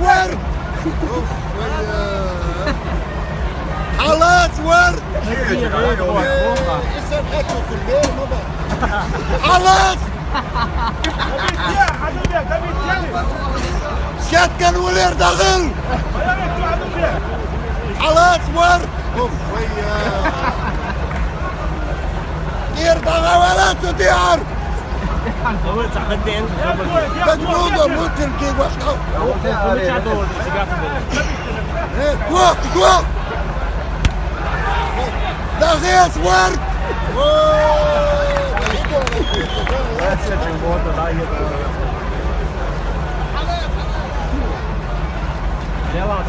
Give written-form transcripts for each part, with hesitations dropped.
ورد خلاص ورد خلاص شات كان ولير داخل خلاص ورد دير داغا ولا تدير مجنونة ممكن كي واسقو كوا داغيس ورد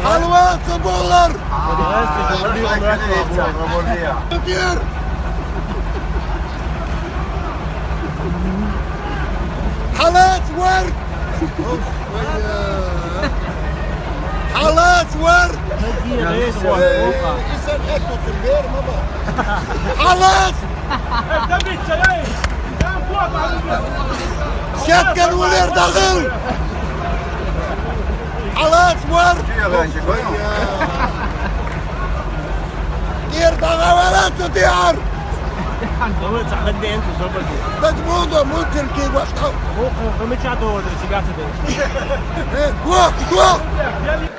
حلوة صبولر كتير حالات ورد حالات ورد حالات شات كان ولير داخل حالات ورد دير داغا ولا تدير مجنونة ممكن كي واسقو Come ci adoro, si cazzo. كوا